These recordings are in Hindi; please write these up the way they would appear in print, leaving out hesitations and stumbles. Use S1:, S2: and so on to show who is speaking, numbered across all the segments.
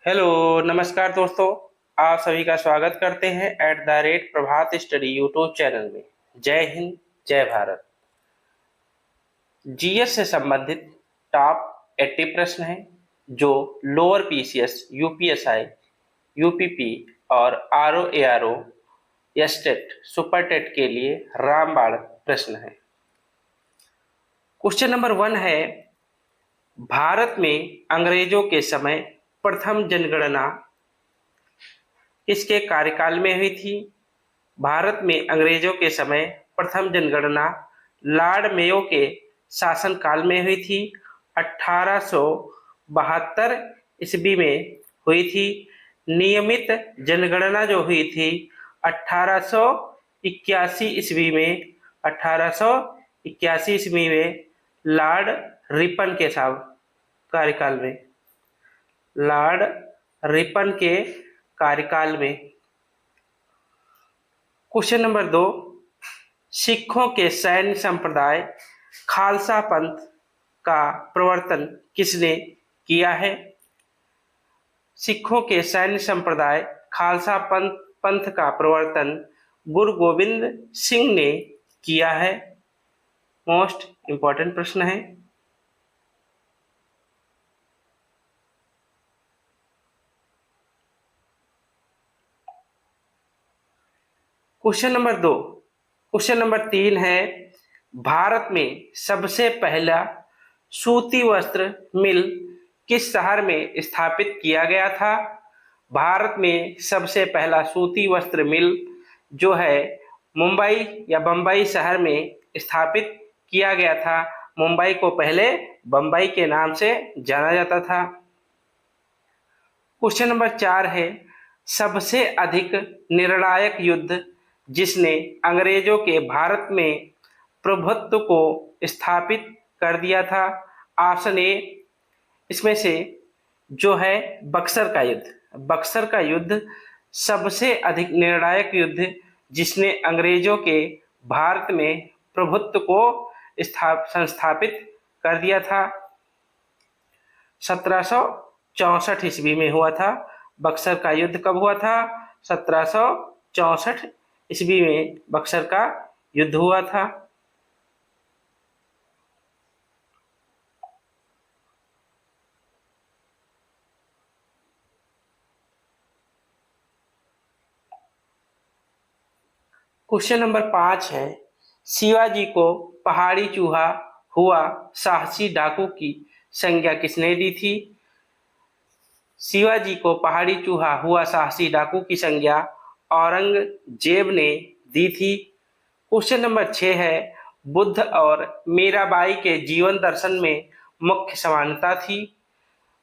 S1: हेलो, नमस्कार दोस्तों। आप सभी का स्वागत करते हैं प्रभात स्टडी यूट्यूब चैनल में। जय हिंद, जय भारत। जीएस से संबंधित टॉप 80 प्रश्न हैं जो लोअर पीसीएस, यूपीएसआई, यूपीपी और आरओ एआरओ, एस्टेट, सुपर टेट के लिए रामबाण प्रश्न हैं। क्वेश्चन नंबर 1 है, भारत में अंग्रेजों के समय प्रथम जनगणना किसके कार्यकाल में हुई थी? भारत में अंग्रेजों के समय प्रथम जनगणना लॉर्ड मेयो के शासनकाल में हुई थी। 1872 ईस्वी में हुई थी। नियमित जनगणना जो हुई थी 1881 ईस्वी में। 1881 ईस्वी में लॉर्ड रिपन के कार्यकाल में, लॉर्ड रिपन के कार्यकाल में। क्वेश्चन नंबर 2, सिखों के सैन्य संप्रदाय खालसा पंथ का प्रवर्तन किसने किया है? सिखों के सैन्य संप्रदाय खालसा पंथ का प्रवर्तन गुरु गोविंद सिंह ने किया है। मोस्ट इंपॉर्टेंट प्रश्न है। क्वेश्चन नंबर 3 है, भारत में सबसे पहला सूती वस्त्र मिल किस शहर में स्थापित किया गया था? भारत में सबसे पहला सूती वस्त्र मिल जो है मुंबई या बम्बई शहर में स्थापित किया गया था। मुंबई को पहले बम्बई के नाम से जाना जाता था। क्वेश्चन नंबर 4 है, सबसे अधिक निर्णायक युद्ध जिसने अंग्रेजों के भारत में प्रभुत्व को स्थापित कर दिया था। ऑप्शन ए इसमें से जो है बक्सर का युद्ध। बक्सर का युद्ध सबसे अधिक निर्णायक युद्ध जिसने अंग्रेजों के भारत में प्रभुत्व को संस्थापित कर दिया था। 1764 ईस्वी में हुआ था। बक्सर का युद्ध कब हुआ था? 1764 ईस्वी में बक्सर का युद्ध हुआ था। क्वेश्चन नंबर 5 है, शिवाजी को पहाड़ी चूहा हुआ साहसी डाकू की संज्ञा किसने दी थी? शिवाजी को पहाड़ी चूहा हुआ साहसी डाकू की संज्ञा औरंगजेब ने दी थी। क्वेश्चन नंबर 6 है, बुद्ध और मीराबाई के जीवन दर्शन में मुख्य समानता थी।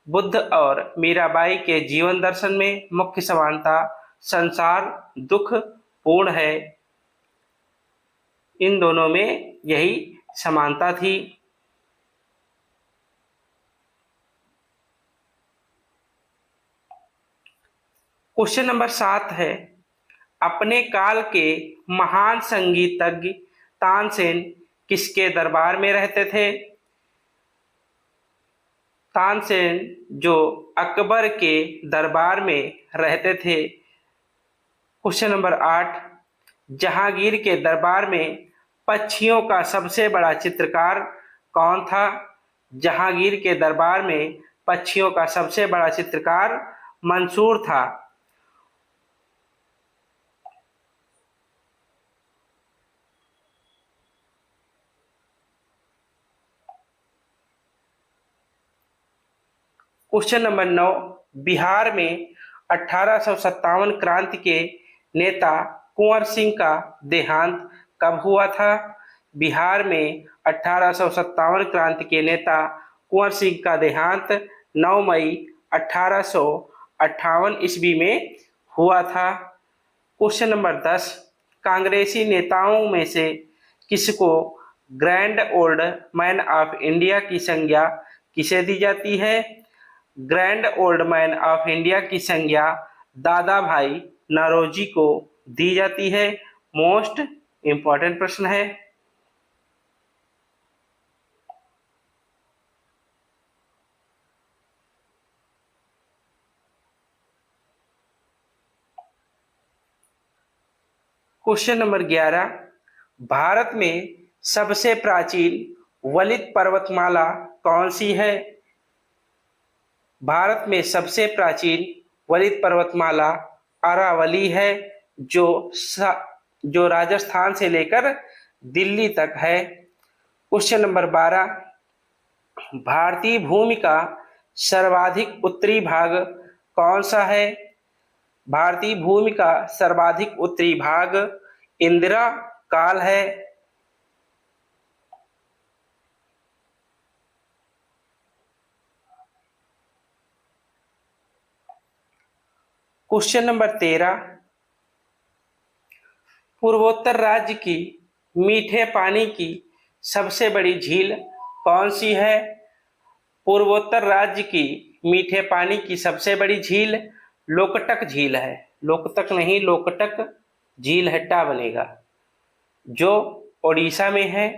S1: बुद्ध और मीराबाई के जीवन दर्शन में मुख्य समानता संसार दुख पूर्ण है। इन दोनों में यही समानता थी। क्वेश्चन नंबर 7 है, अपने काल के महान संगीतज्ञ तानसेन किसके दरबार में रहते थे? तानसेन जो अकबर के दरबार में रहते थे। क्वेश्चन नंबर 8, जहांगीर के दरबार में पक्षियों का सबसे बड़ा चित्रकार कौन था? जहांगीर के दरबार में पक्षियों का सबसे बड़ा चित्रकार मंसूर था। क्वेश्चन नंबर 9, बिहार में 1857 क्रांति के नेता कुंवर सिंह का देहांत कब हुआ था? बिहार में 1857 क्रांति के नेता कुंवर सिंह का देहांत 9 मई 1858 ईस्वी में हुआ था। क्वेश्चन नंबर 10, कांग्रेसी नेताओं में से किसको grand old man of India की संज्ञा किसे दी जाती है? Grand old man of India की संज्ञा दादा भाई नौरोजी को दी जाती है। मोस्ट इंपॉर्टेंट प्रश्न है। क्वेश्चन नंबर 11, भारत में सबसे प्राचीन वलित पर्वतमाला कौन सी है? भारत में सबसे प्राचीन वलित पर्वतमाला अरावली है, जो राजस्थान से लेकर दिल्ली तक है। क्वेश्चन नंबर 12, भारतीय भूमि का सर्वाधिक उत्तरी भाग कौन सा है? भारतीय भूमि का सर्वाधिक उत्तरी भाग इंदिरा काल है। क्वेश्चन नंबर 13, पूर्वोत्तर राज्य की मीठे पानी की सबसे बड़ी झील कौन सी है? पूर्वोत्तर राज्य की मीठे पानी की सबसे बड़ी झील लोकटक झील है। लोकतक नहीं, लोकटक झील हट्टा बनेगा, जो ओडिशा में है।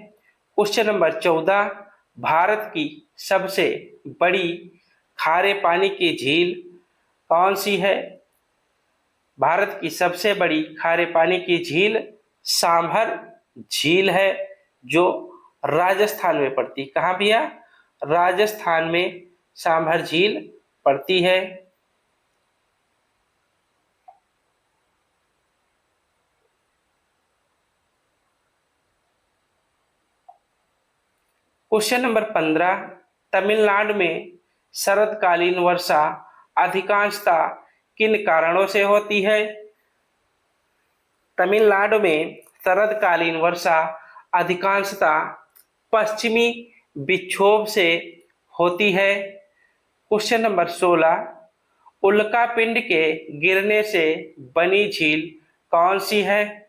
S1: क्वेश्चन नंबर 14, भारत की सबसे बड़ी खारे पानी की झील कौन सी है? भारत की सबसे बड़ी खारे पानी की झील सांभर झील है, जो राजस्थान में पड़ती। कहाँ भैया? राजस्थान में सांभर झील पड़ती है। क्वेश्चन नंबर 15, तमिलनाडु में शरदकालीन वर्षा अधिकांशतः किन कारणों से होती है? तमिलनाडु में शरदकालीन वर्षा अधिकांशतः पश्चिमी विक्षोभ से होती है। क्वेश्चन नंबर 16, उल्कापिंड के गिरने से बनी झील कौन सी है?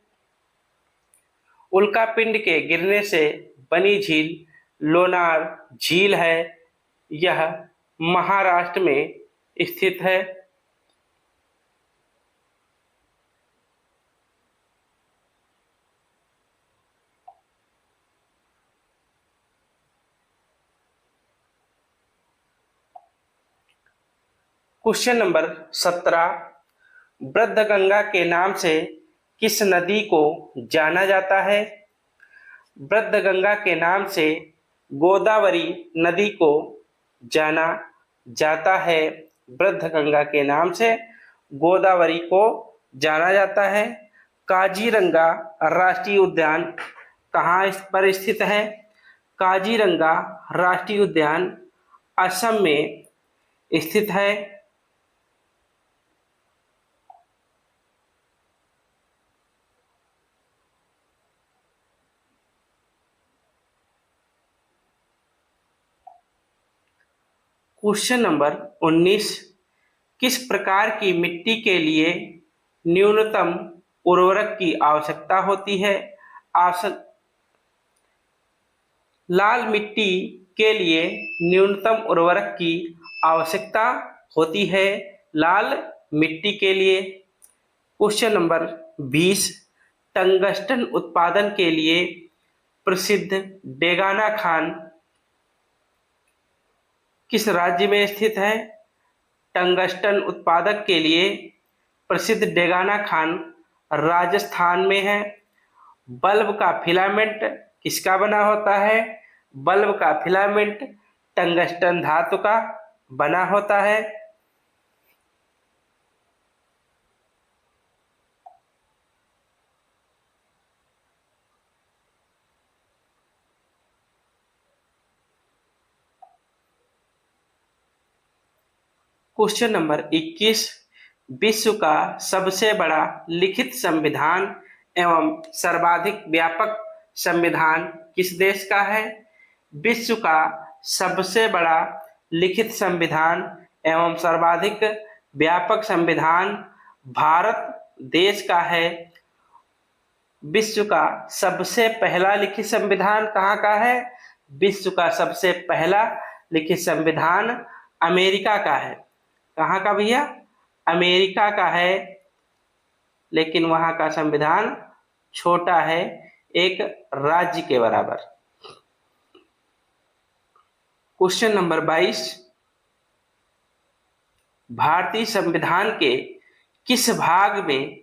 S1: उल्कापिंड के गिरने से बनी झील लोनार झील है। यह महाराष्ट्र में स्थित है। क्वेश्चन नंबर 17, वृद्धगंगा के नाम से किस नदी को जाना जाता है? वृद्धगंगा के नाम से गोदावरी नदी को जाना जाता है। वृद्धगंगा के नाम से गोदावरी को जाना जाता है। काजीरंगा राष्ट्रीय उद्यान कहाँ पर स्थित है? काजीरंगा राष्ट्रीय उद्यान असम में स्थित है। क्वेश्चन नंबर 19, किस प्रकार की मिट्टी के लिए न्यूनतम उर्वरक की आवश्यकता होती है? लाल मिट्टी के लिए न्यूनतम उर्वरक की आवश्यकता होती है लाल मिट्टी के लिए। क्वेश्चन नंबर 20, टंगस्टन उत्पादन के लिए प्रसिद्ध डेगाना खान किस राज्य में स्थित है? टंगस्टन उत्पादक के लिए प्रसिद्ध डेगाना खान राजस्थान में है। बल्ब का फिलामेंट किसका बना होता है? बल्ब का फिलामेंट टंगस्टन धातु का बना होता है। क्वेश्चन नंबर 21, विश्व का सबसे बड़ा लिखित संविधान एवं सर्वाधिक व्यापक संविधान किस देश का है? विश्व का सबसे बड़ा लिखित संविधान एवं सर्वाधिक व्यापक संविधान भारत देश का है। विश्व का सबसे पहला लिखित संविधान कहाँ का है? विश्व का सबसे पहला लिखित संविधान अमेरिका का है। कहाँ का भैया? अमेरिका का है, लेकिन वहां का संविधान छोटा है, एक राज्य के बराबर। क्वेश्चन नंबर 22, भारतीय संविधान के किस भाग में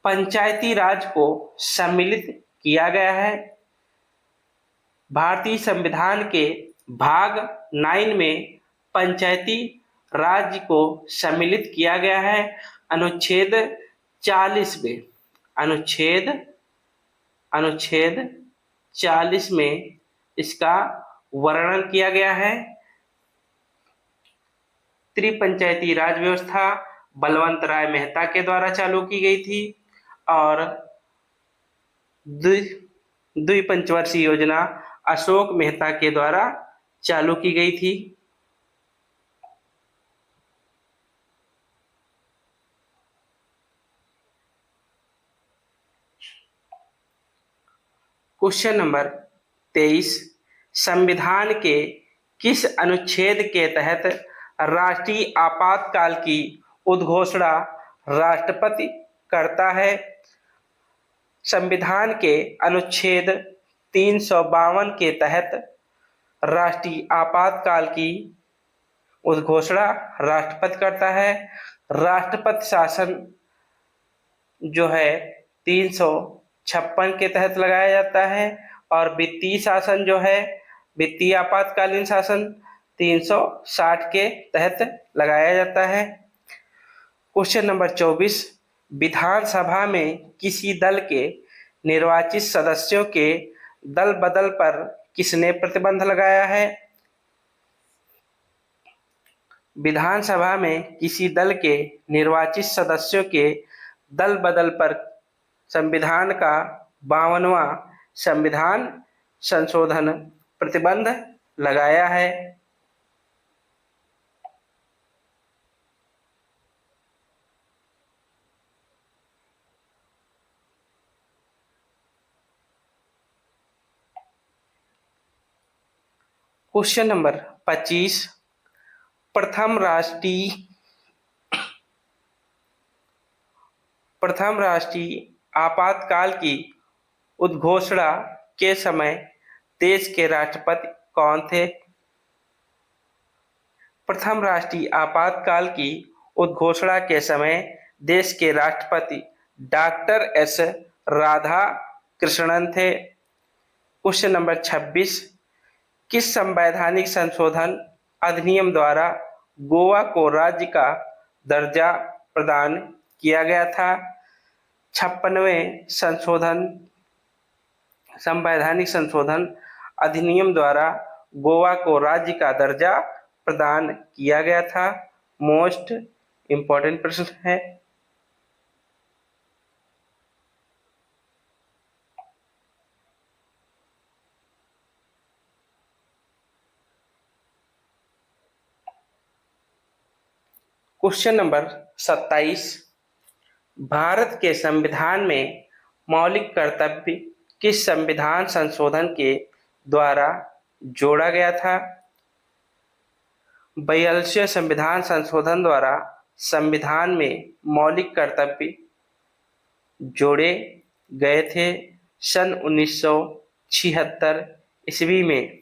S1: पंचायती राज को सम्मिलित किया गया है। भारतीय संविधान के भाग 9 में पंचायती राज को सम्मिलित किया गया है। अनुच्छेद 40 में अनुच्छेद 40 में इसका वर्णन किया गया है। त्रिपंचायती राज व्यवस्था बलवंत राय मेहता के द्वारा चालू की गई थी और द्विपंचवर्षीय योजना अशोक मेहता के द्वारा चालू की गई थी। क्वेश्चन नंबर 23, संविधान के किस अनुच्छेद के तहत राष्ट्रीय आपातकाल की उद्घोषणा राष्ट्रपति करता है? संविधान के अनुच्छेद 352 के तहत राष्ट्रीय आपातकाल की उद्घोषणा राष्ट्रपति करता है। राष्ट्रपति शासन जो है 356 के तहत लगाया जाता है और वित्तीय शासन जो है वित्तीय आपातकालीन शासन 360 के तहत लगाया जाता है। क्वेश्चन नंबर 24, विधानसभा में किसी दल के निर्वाचित सदस्यों के दल बदल पर किसने प्रतिबंध लगाया है? विधानसभा में किसी दल के निर्वाचित सदस्यों के दल बदल पर संविधान का 52वां संविधान संशोधन प्रतिबंध लगाया है। क्वेश्चन नंबर 25, प्रथम राष्ट्रीय आपातकाल की उद्घोषणा के समय देश के राष्ट्रपति कौन थे? प्रथम राष्ट्रीय आपातकाल की उद्घोषणा के समय देश के राष्ट्रपति डॉक्टर एस राधाकृष्णन थे। क्वेश्चन नंबर 26, किस संवैधानिक संशोधन अधिनियम द्वारा गोवा को राज्य का दर्जा प्रदान किया गया था? 56वें संवैधानिक संशोधन अधिनियम द्वारा गोवा को राज्य का दर्जा प्रदान किया गया था। मोस्ट इम्पोर्टेंट प्रश्न है। क्वेश्चन नंबर 27, भारत के संविधान में मौलिक कर्तव्य किस संविधान संशोधन के द्वारा जोड़ा गया था? 42वें संविधान संशोधन द्वारा संविधान में मौलिक कर्तव्य जोड़े गए थे सन 1976 ईस्वी में।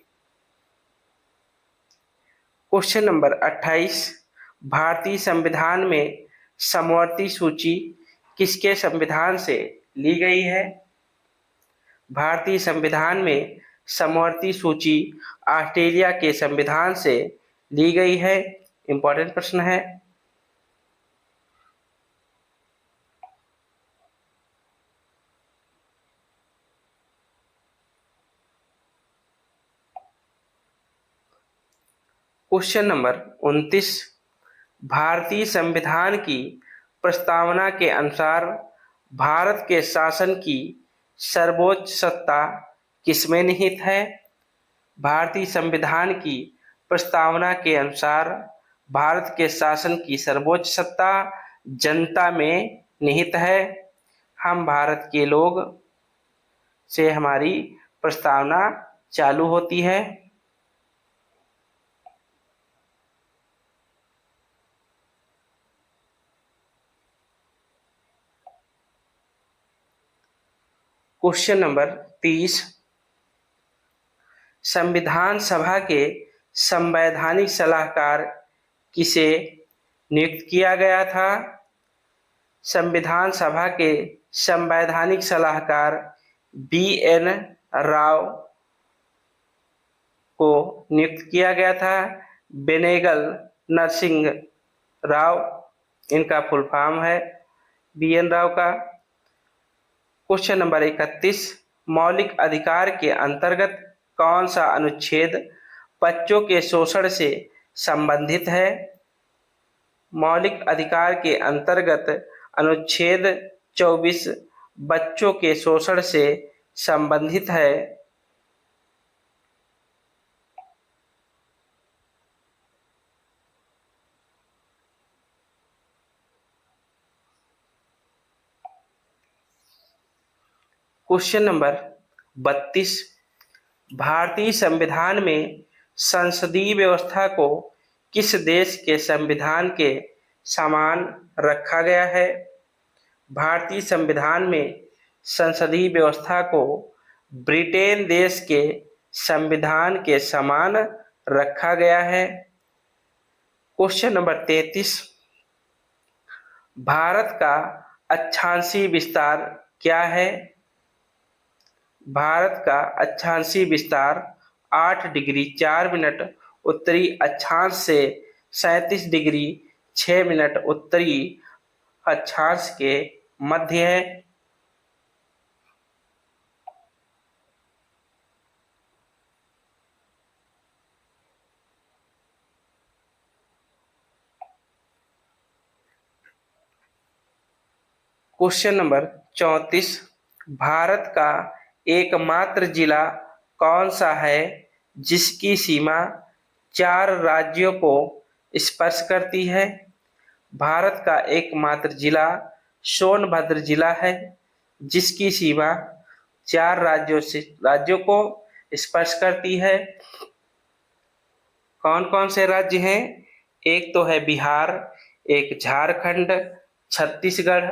S1: क्वेश्चन नंबर 28, भारतीय संविधान में समवर्ती सूची किसके संविधान से ली गई है? भारतीय संविधान में समवर्ती सूची ऑस्ट्रेलिया के संविधान से ली गई है। इंपॉर्टेंट प्रश्न है। क्वेश्चन नंबर 29, भारतीय संविधान की प्रस्तावना के अनुसार भारत के शासन की सर्वोच्च सत्ता किसमें निहित है? भारतीय संविधान की प्रस्तावना के अनुसार भारत के शासन की सर्वोच्च सत्ता जनता में निहित है। हम भारत के लोग से हमारी प्रस्तावना चालू होती है। क्वेश्चन नंबर 30, संविधान सभा के संवैधानिक सलाहकार किसे नियुक्त किया गया था? संविधान सभा के संवैधानिक सलाहकार BN राव को नियुक्त किया गया था। बेनेगल नरसिंह राव इनका फुल फॉर्म है BN राव का। क्वेश्चन नंबर 31, मौलिक अधिकार के अंतर्गत कौन सा अनुच्छेद बच्चों के शोषण से संबंधित है? मौलिक अधिकार के अंतर्गत अनुच्छेद 24 बच्चों के शोषण से संबंधित है। क्वेश्चन नंबर 32, भारतीय संविधान में संसदीय व्यवस्था को किस देश के संविधान के समान रखा गया है? भारतीय संविधान में संसदीय व्यवस्था को ब्रिटेन देश के संविधान के समान रखा गया है। क्वेश्चन नंबर 33, भारत का अक्षांशीय विस्तार क्या है? भारत का अक्षांशीय विस्तार 8 डिग्री 4 मिनट उत्तरी अक्षांश से 37 डिग्री 6 मिनट उत्तरी अक्षांश के मध्य है। क्वेश्चन नंबर 34, भारत का एकमात्र जिला कौन सा है जिसकी सीमा 4 राज्यों को स्पर्श करती है? भारत का एकमात्र जिला सोनभद्र जिला है जिसकी सीमा 4 राज्यों को स्पर्श करती है। कौन कौन से राज्य हैं? एक तो है बिहार, एक झारखंड, छत्तीसगढ़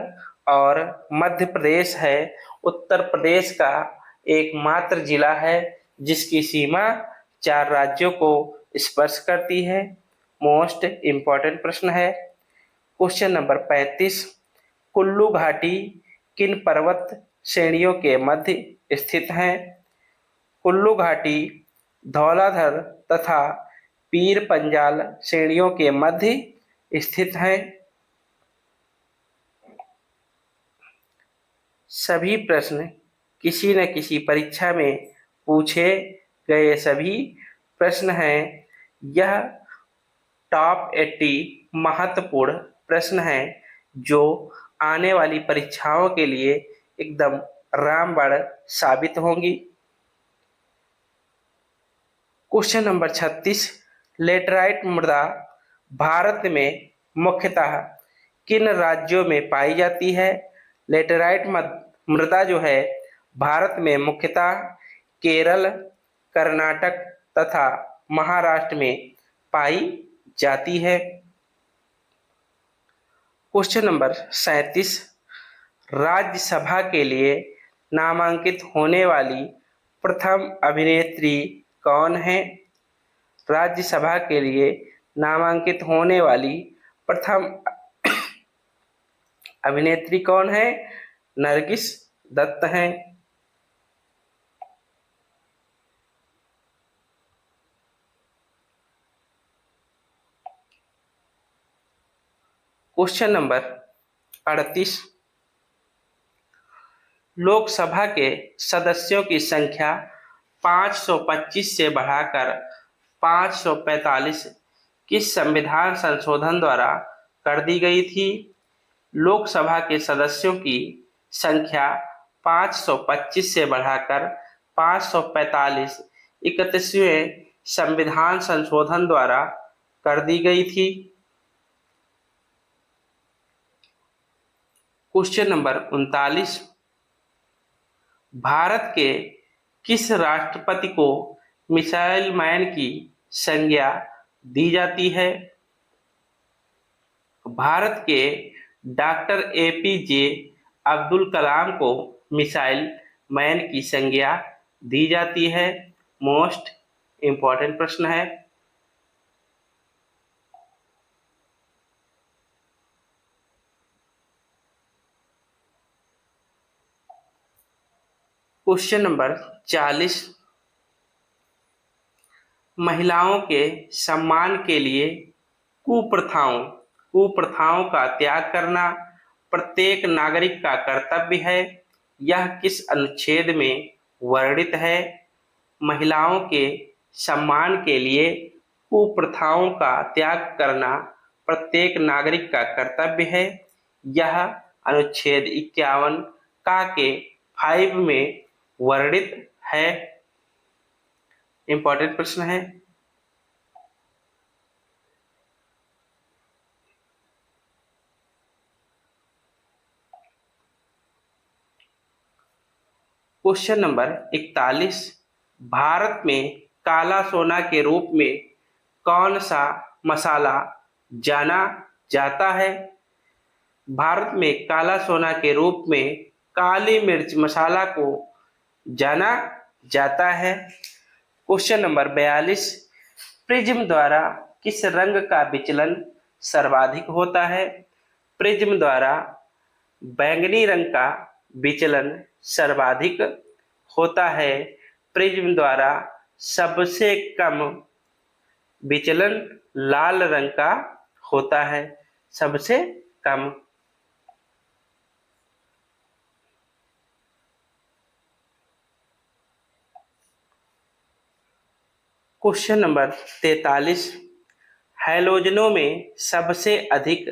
S1: और मध्य प्रदेश है। उत्तर प्रदेश का एकमात्र जिला है जिसकी सीमा 4 राज्यों को स्पर्श करती है। मोस्ट इम्पॉर्टेंट प्रश्न है। क्वेश्चन नंबर 35, कुल्लू घाटी किन पर्वत श्रेणियों के मध्य स्थित है? कुल्लू घाटी धौलाधर तथा पीर पंजाल श्रेणियों के मध्य स्थित है। सभी प्रश्न किसी न किसी परीक्षा में पूछे गए सभी प्रश्न हैं। यह टॉप 80 महत्वपूर्ण प्रश्न हैं जो आने वाली परीक्षाओं के लिए एकदम रामबाण साबित होंगी। क्वेश्चन नंबर 36, लेटराइट मृदा भारत में मुख्यतः किन राज्यों में पाई जाती है? लेटराइट मृदा जो है भारत में मुख्यतः केरल, कर्नाटक तथा महाराष्ट्र में पाई जाती है। क्वेश्चन नंबर 37, राज्यसभा के लिए नामांकित होने वाली प्रथम अभिनेत्री कौन है? राज्यसभा के लिए नामांकित होने वाली प्रथम अभिनेत्री कौन है? नरगिस दत्त हैं। क्वेश्चन नंबर 38, लोकसभा के सदस्यों की संख्या 525 से बढ़ाकर 545 किस संविधान संशोधन द्वारा कर दी गई थी? लोकसभा के सदस्यों की संख्या 525 से बढ़ाकर 545 31वें संविधान संशोधन द्वारा कर दी गई थी। क्वेश्चन नंबर 39, भारत के किस राष्ट्रपति को मिसाइल मैन की संज्ञा दी जाती है? भारत के डॉक्टर APJ अब्दुल कलाम को मिसाइल मैन की संज्ञा दी जाती है। मोस्ट इम्पॉर्टेंट प्रश्न है। क्वेश्चन नंबर 40, महिलाओं के सम्मान के लिए कुप्रथाओं कुप्रथाओं का त्याग करना प्रत्येक नागरिक का कर्तव्य है। यह किस अनुच्छेद में वर्णित है? महिलाओं के सम्मान के लिए कुप्रथाओं का त्याग करना प्रत्येक नागरिक का कर्तव्य है। यह अनुच्छेद 51 का के 5 में वर्णित है। इंपॉर्टेंट प्रश्न है। क्वेश्चन नंबर 41, भारत में काला सोना के रूप में कौन सा मसाला जाना जाता है? भारत में काला सोना के रूप में काली मिर्च मसाला को जाना जाता है। क्वेश्चन नंबर 42, प्रिज्म द्वारा किस रंग का विचलन सर्वाधिक होता है? प्रिज्म द्वारा बैंगनी रंग का विचलन सर्वाधिक होता है। प्रिज्म द्वारा सबसे कम विचलन लाल रंग का होता है, सबसे कम। क्वेश्चन नंबर 43, हैलोजनों में सबसे अधिक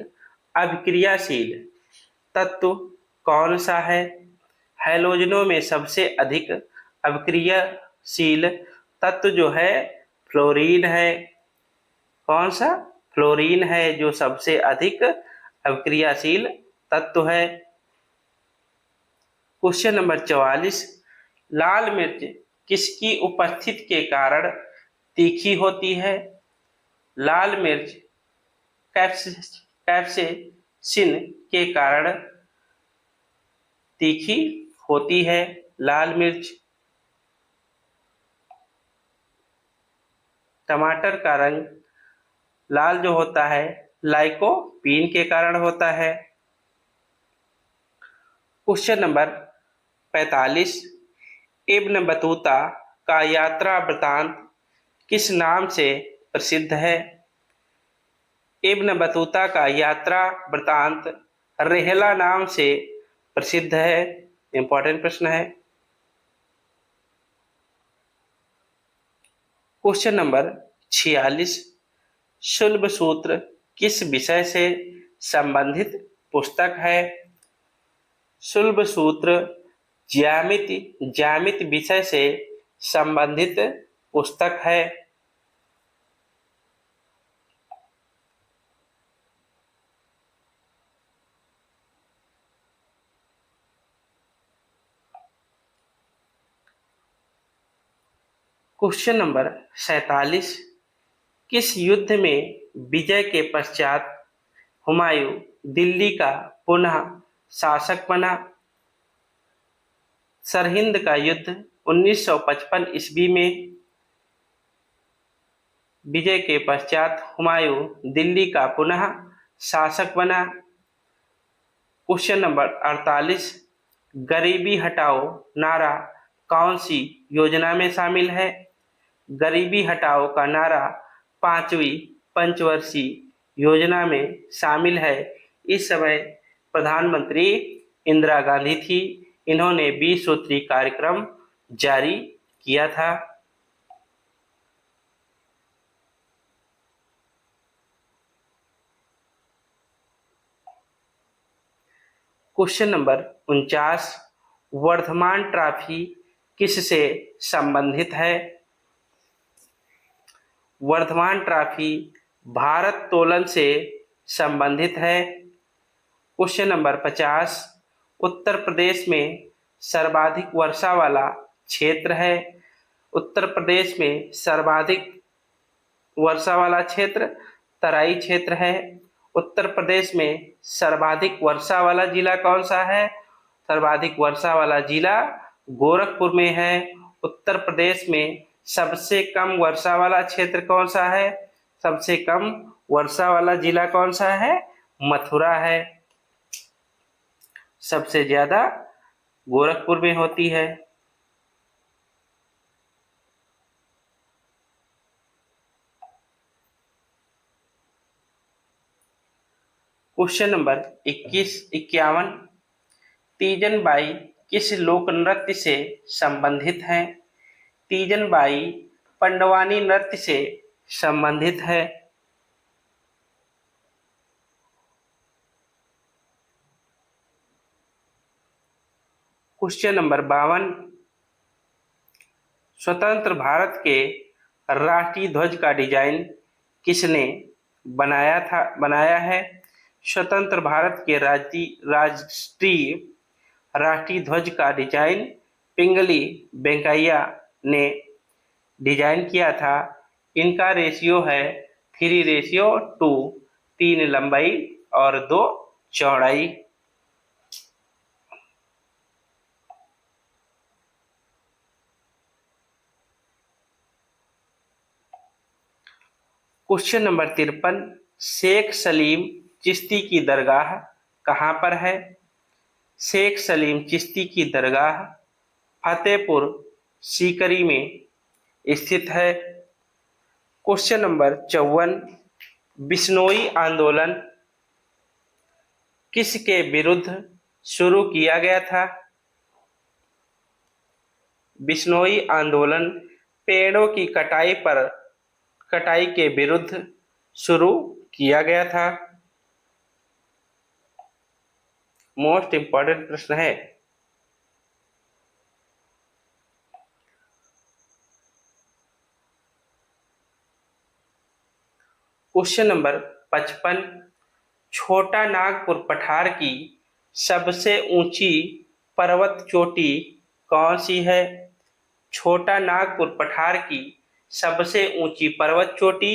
S1: अभिक्रियाशील तत्व कौन सा है? हैलोजनों में सबसे अधिक अभिक्रियाशील तत्व जो है फ्लोरीन है। कौन सा? फ्लोरीन है जो सबसे अधिक अभिक्रियाशील तत्व है। क्वेश्चन नंबर 44, लाल मिर्च किसकी उपस्थिति के कारण तीखी होती है? लाल मिर्च कैप्सेसिन के कारण तीखी होती है। लाल मिर्च। टमाटर का रंग लाल जो होता है लाइकोपीन के कारण होता है। क्वेश्चन नंबर 45, इब्न बतूता का यात्रा वृतांत किस नाम से प्रसिद्ध है? इब्न बतूता का यात्रा वृतांत रेहला नाम से प्रसिद्ध है। इंपॉर्टेंट प्रश्न है। क्वेश्चन नंबर 46, शुल्ब सूत्र किस विषय से संबंधित पुस्तक है? शुल्ब सूत्र ज्यामिति विषय से संबंधित पुस्तक है। क्वेश्चन नंबर 47, किस युद्ध में विजय के पश्चात हुमायूं दिल्ली का पुनः शासक बना? सरहिंद का युद्ध 1955 ईस्वी में। विजय के पश्चात हुमायूं दिल्ली का पुनः शासक बना। क्वेश्चन नंबर 48, गरीबी हटाओ नारा कौन सी योजना में शामिल है? गरीबी हटाओ का नारा 5वीं पंचवर्षीय योजना में शामिल है। इस समय प्रधानमंत्री इंदिरा गांधी थी। इन्होंने 20 सूत्री कार्यक्रम जारी किया था। क्वेश्चन नंबर 49, वर्धमान ट्रॉफी किससे संबंधित है? वर्धमान ट्रॉफी भारोत्तोलन से संबंधित है। क्वेश्चन नंबर 50, उत्तर प्रदेश में सर्वाधिक वर्षा वाला क्षेत्र है। उत्तर प्रदेश में सर्वाधिक वर्षा वाला क्षेत्र तराई क्षेत्र है। उत्तर प्रदेश में सर्वाधिक वर्षा वाला जिला कौन सा है? सर्वाधिक वर्षा वाला जिला गोरखपुर में है। उत्तर प्रदेश में सबसे कम वर्षा वाला क्षेत्र कौन सा है? सबसे कम वर्षा वाला जिला कौन सा है? मथुरा है। सबसे ज्यादा गोरखपुर में होती है। क्वेश्चन नंबर 51 तीजन बाई किस लोक नृत्य से संबंधित है? तीजन बाई पंडवानी नृत्य से संबंधित है। क्वेश्चन नंबर 52 स्वतंत्र भारत के राष्ट्रीय ध्वज का डिजाइन किसने बनाया है? स्वतंत्र भारत के राष्ट्रीय ध्वज का डिजाइन पिंगली वेंकैया ने डिजाइन किया था। इनका रेशियो है 3:2, 3 लंबाई और 2 चौड़ाई। क्वेश्चन नंबर 53 शेख सलीम चिश्ती की दरगाह कहाँ पर है? शेख सलीम चिश्ती की दरगाह फतेहपुर सीकरी में स्थित है। क्वेश्चन नंबर 54 बिश्नोई आंदोलन किसके विरुद्ध शुरू किया गया था? बिश्नोई आंदोलन पेड़ों की कटाई के विरुद्ध शुरू किया गया था। मोस्ट इंपॉर्टेंट प्रश्न है। क्वेश्चन नंबर 55 छोटा नागपुर पठार की सबसे ऊंची पर्वत चोटी कौन सी है? छोटा नागपुर पठार की सबसे ऊंची पर्वत चोटी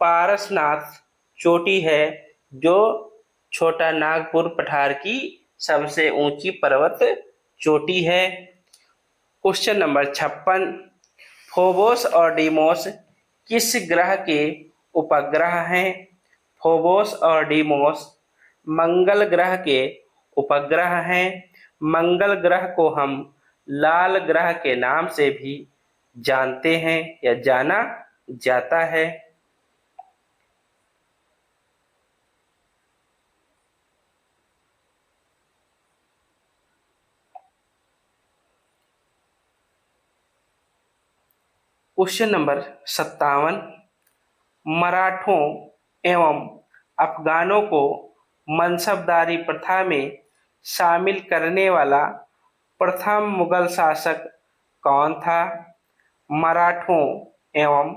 S1: पारसनाथ चोटी है, जो छोटा नागपुर पठार की सबसे ऊंची पर्वत चोटी है। क्वेश्चन नंबर 56 फोबोस और डीमोस किस ग्रह के उपग्रह हैं? फोबोस और डीमोस मंगल ग्रह के उपग्रह हैं। मंगल ग्रह को हम लाल ग्रह के नाम से भी जानते हैं या जाना जाता है। क्वेश्चन नंबर 57 मराठों एवं अफगानों को मनसबदारी प्रथा में शामिल करने वाला प्रथम मुगल शासक कौन था? मराठों एवं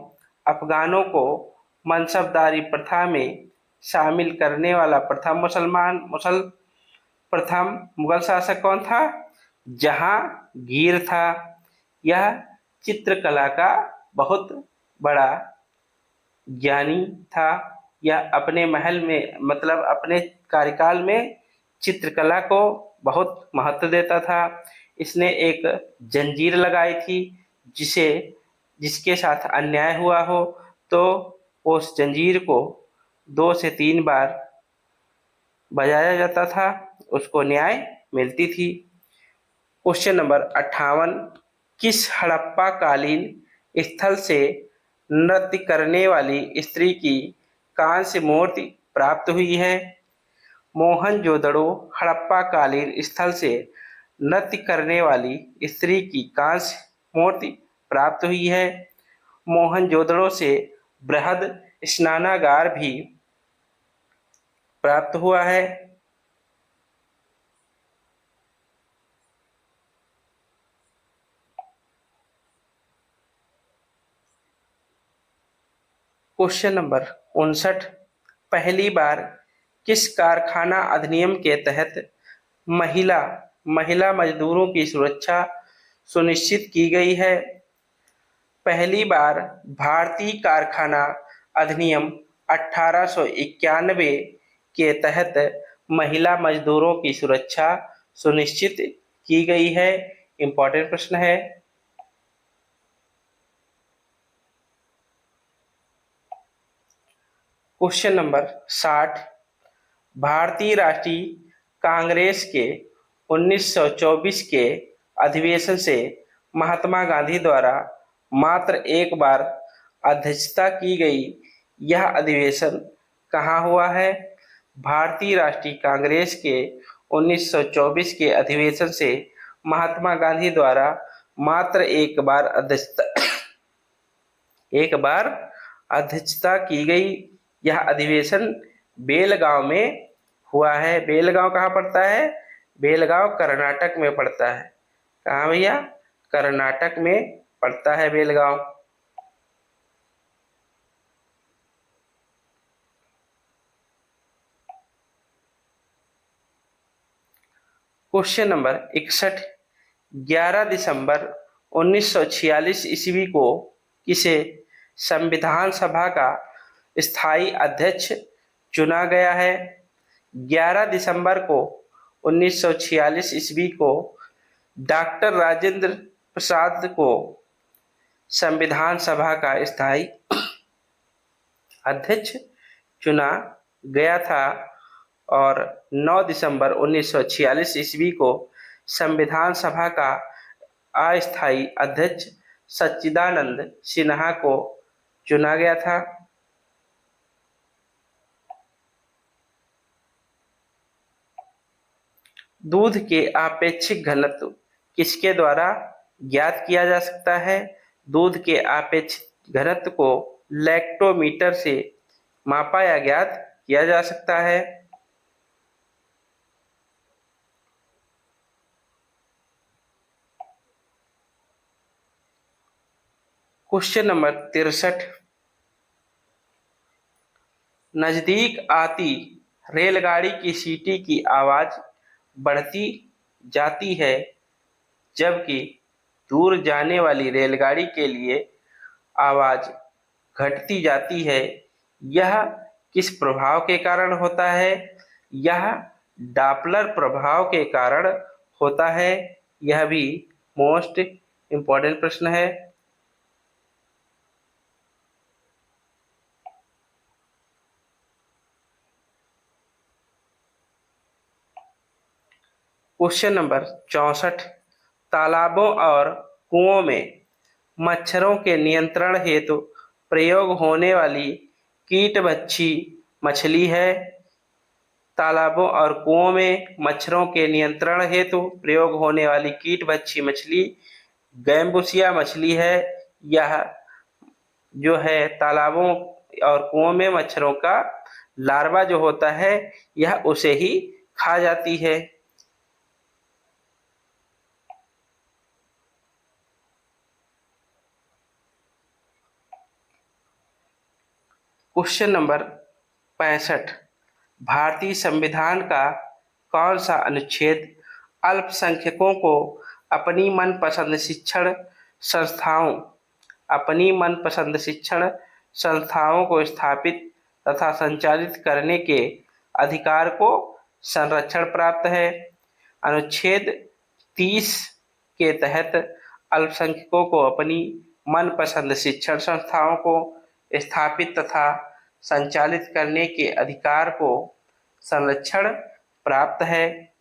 S1: अफगानों को मनसबदारी प्रथा में शामिल करने वाला प्रथम मुगल शासक कौन था? जहांगीर था। यह चित्रकला का बहुत बड़ा ज्ञानी था। यह अपने महल में मतलब अपने कार्यकाल में चित्रकला को बहुत महत्व देता था। इसने एक जंजीर लगाई थी जिसके साथ अन्याय हुआ हो तो उस जंजीर को 2 से 3 बार बजाया जाता था, उसको न्याय मिलती थी। क्वेश्चन नंबर 58 किस हड़प्पा कालीन स्थल से नृत्य करने वाली स्त्री की कांस्य मूर्ति प्राप्त हुई है? मोहनजोदड़ो हड़प्पा कालीन स्थल से नृत्य करने वाली स्त्री की कांस्य मूर्ति प्राप्त हुई है। मोहनजोदड़ो से बृहद स्नानागार भी प्राप्त हुआ है। क्वेश्चन नंबर 59 पहली बार किस कारखाना अधिनियम के तहत महिला मजदूरों की सुरक्षा सुनिश्चित की गई है? पहली बार भारतीय कारखाना अधिनियम 1891 के तहत महिला मजदूरों की सुरक्षा सुनिश्चित की गई है। इंपॉर्टेंट प्रश्न है। क्वेश्चन नंबर 60 भारतीय राष्ट्रीय कांग्रेस के 1924 के अधिवेशन से महात्मा गांधी द्वारा मात्र एक बार अध्यक्षता की गई यह अधिवेशन कहाँ हुआ है? भारतीय राष्ट्रीय कांग्रेस के 1924 के अधिवेशन से महात्मा गांधी द्वारा मात्र एक बार अध्यक्षता की गई। यह अधिवेशन बेलगांव में हुआ है। बेलगांव कहाँ पड़ता है? बेलगांव कर्नाटक में पड़ता है। कहाँ भैया? कर्नाटक में पड़ता है बेलगांव। Question number 61। 11 दिसंबर 1946 ईस्वी को किसे संविधान सभा का स्थायी अध्यक्ष चुना गया है? 11 दिसंबर को 1946 ईस्वी को डॉक्टर राजेंद्र प्रसाद को संविधान सभा का स्थायी अध्यक्ष चुना गया था और 9 दिसंबर 1946 ईस्वी को संविधान सभा का अस्थायी अध्यक्ष सच्चिदानंद सिन्हा को चुना गया था। दूध के आपेक्षिक घनत्व किसके द्वारा ज्ञात किया जा सकता है? दूध के आपेक्षिक घनत्व को लैक्टोमीटर से मापा या ज्ञात किया जा सकता है। Question number 63। नजदीक आती रेलगाड़ी की सीटी की आवाज बढ़ती जाती है जबकि दूर जाने वाली रेलगाड़ी के लिए आवाज घटती जाती है। यह किस प्रभाव के कारण होता है? यह डॉपलर प्रभाव के कारण होता है। यह भी मोस्ट इम्पोर्टेंट प्रश्न है। Question number 64। तालाबों और कुओं में मच्छरों के नियंत्रण हेतु प्रयोग होने वाली कीटभक्षी मछली है। तालाबों और कुओं में मच्छरों के नियंत्रण हेतु प्रयोग होने वाली कीटभक्षी मछली गैम्बुसिया मछली है। यह जो है तालाबों और कुओं में मच्छरों का लार्वा जो होता है यह उसे ही खा जाती है। Question number 65। भारतीय संविधान का कौन सा अनुच्छेद अल्पसंख्यकों को अपनी मनपसंद शिक्षण संस्थाओं को स्थापित तथा संचालित करने के अधिकार को संरक्षण प्राप्त है? अनुच्छेद 30 के तहत अल्पसंख्यकों को अपनी मनपसंद शिक्षण संस्थाओं को स्थापित तथा संचालित करने के अधिकार को संरक्षण प्राप्त है।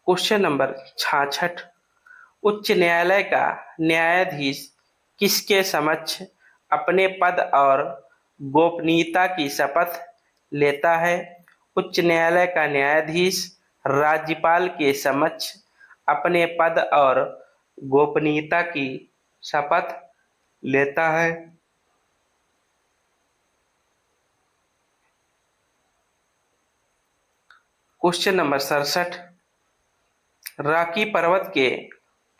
S1: Question number 66। उच्च न्यायालय का न्यायाधीश किसके समक्ष अपने पद और गोपनीयता की शपथ लेता है? उच्च न्यायालय का न्यायाधीश राज्यपाल के समक्ष अपने पद और गोपनीयता की शपथ लेता है। Question number 67। रॉकी पर्वत के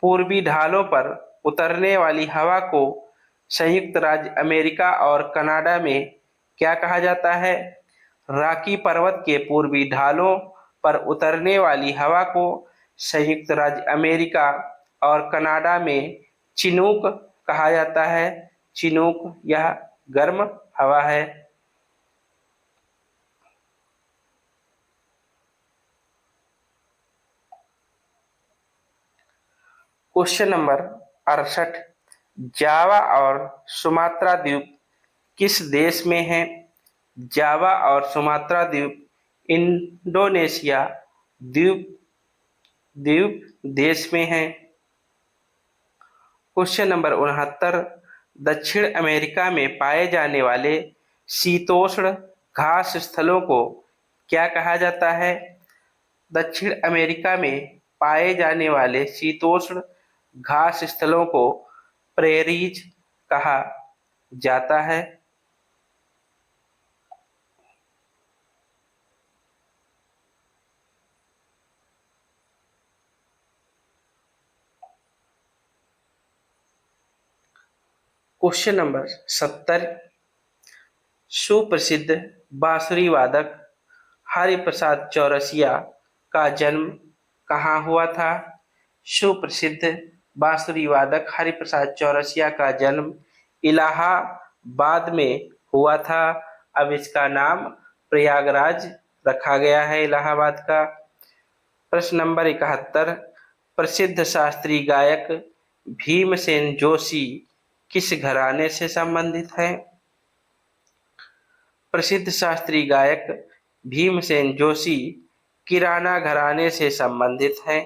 S1: पूर्वी ढालों पर उतरने वाली हवा को संयुक्त राज्य अमेरिका और कनाडा में क्या कहा जाता है? रॉकी पर्वत के पूर्वी ढालों पर उतरने वाली हवा को संयुक्त राज्य अमेरिका और कनाडा में चिनूक कहा जाता है। चिनूक यह गर्म हवा है। Question number 68। जावा और सुमात्रा द्वीप किस देश में है? जावा और सुमात्रा द्वीप इंडोनेशिया द्वीप द्वीप देश में है। क्वेश्चन नंबर 69, दक्षिण अमेरिका में पाए जाने वाले शीतोष्ण घास स्थलों को क्या कहा जाता है? दक्षिण अमेरिका में पाए जाने वाले शीतोष्ण घास स्थलों को प्रेरीज कहा जाता है। क्वेश्चन नंबर 70, सुप्रसिद्ध बांसुरी वादक हरिप्रसाद चौरसिया का जन्म कहाँ हुआ था? सुप्रसिद्ध बांसुरी वादक हरिप्रसाद चौरसिया का जन्म इलाहाबाद में हुआ था। अब इसका नाम प्रयागराज रखा गया है, इलाहाबाद का। प्रश्न नंबर 71, प्रसिद्ध शास्त्रीय गायक भीमसेन जोशी किस घराने से संबंधित है? प्रसिद्ध शास्त्रीय गायक भीमसेन जोशी किराना घराने से संबंधित हैं।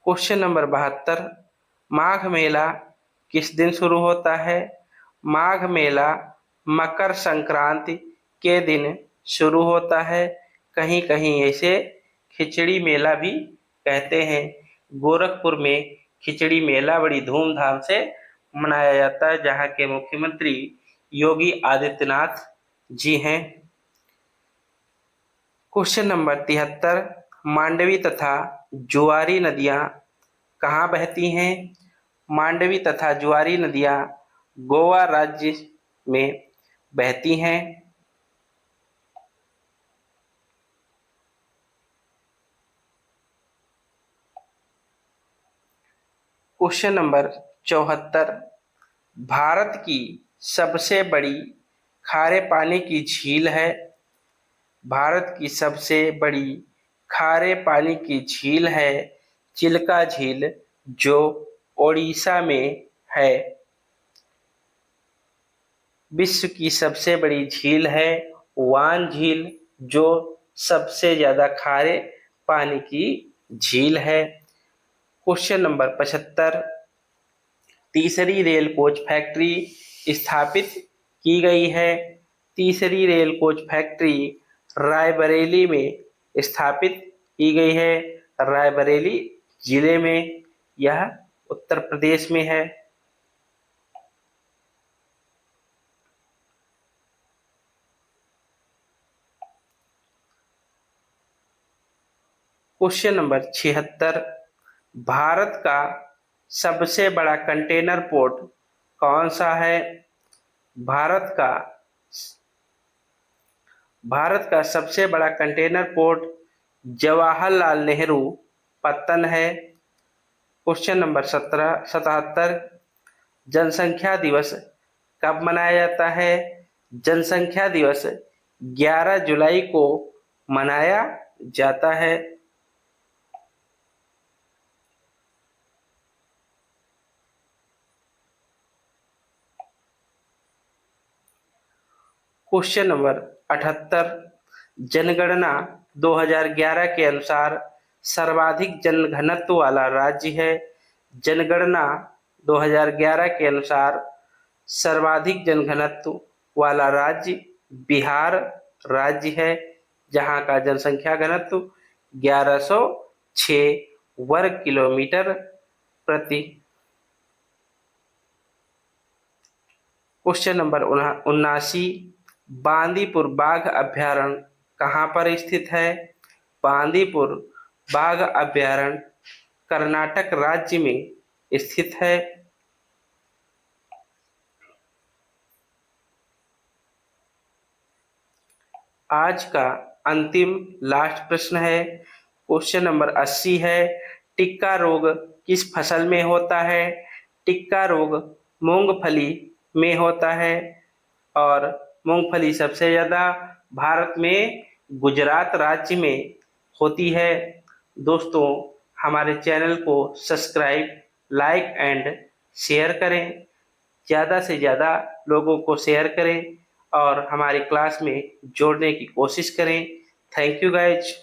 S1: क्वेश्चन नंबर 72, माघ मेला किस दिन शुरू होता है? माघ मेला मकर संक्रांति के दिन शुरू होता है। कहीं कहीं इसे खिचड़ी मेला भी कहते हैं। गोरखपुर में खिचड़ी मेला बड़ी धूमधाम से मनाया जाता है, जहां के मुख्यमंत्री योगी आदित्यनाथ जी हैं। क्वेश्चन नंबर 73, मांडवी तथा जुआरी नदियां कहाँ बहती हैं? मांडवी तथा जुआरी नदियां गोवा राज्य में बहती हैं। क्वेश्चन नंबर 74, भारत की सबसे बड़ी खारे पानी की झील है। भारत की सबसे बड़ी खारे पानी की झील है चिल्का झील, जो ओडिशा में है। विश्व की सबसे बड़ी झील है वान झील, जो सबसे ज्यादा खारे पानी की झील है। क्वेश्चन नंबर 75, तीसरी रेल कोच फैक्ट्री स्थापित की गई है। तीसरी रेल कोच फैक्ट्री रायबरेली में स्थापित की गई है। रायबरेली जिले में, यह उत्तर प्रदेश में है। क्वेश्चन नंबर 76, भारत का सबसे बड़ा कंटेनर पोर्ट कौन सा है? भारत का सबसे बड़ा कंटेनर पोर्ट जवाहरलाल नेहरू पत्तन है। क्वेश्चन नंबर 77, जनसंख्या दिवस कब मनाया जाता है? जनसंख्या दिवस 11 जुलाई को मनाया जाता है। क्वेश्चन नंबर 78, जनगणना 2011 के अनुसार सर्वाधिक जनघनत्व वाला राज्य है। जनगणना 2011 के अनुसार सर्वाधिक जनघनत्व वाला राज्य बिहार राज्य है, जहां का जनसंख्या घनत्व 1106 वर्ग किलोमीटर प्रति। क्वेश्चन नंबर 79, बांदीपुर बाघ अभयारण्य कहाँ पर स्थित है? बांदीपुर बाघ अभयारण्य कर्नाटक राज्य में स्थित है। आज का अंतिम लास्ट प्रश्न है, क्वेश्चन नंबर 80 है, टिक्का रोग किस फसल में होता है? टिक्का रोग मूंगफली में होता है, और मूंगफली सबसे ज्यादा भारत में गुजरात राज्य में होती है। दोस्तों, हमारे चैनल को सब्सक्राइब, लाइक एंड शेयर करें। ज़्यादा से ज़्यादा लोगों को शेयर करें और हमारी क्लास में जोड़ने की कोशिश करें। Thank you guys.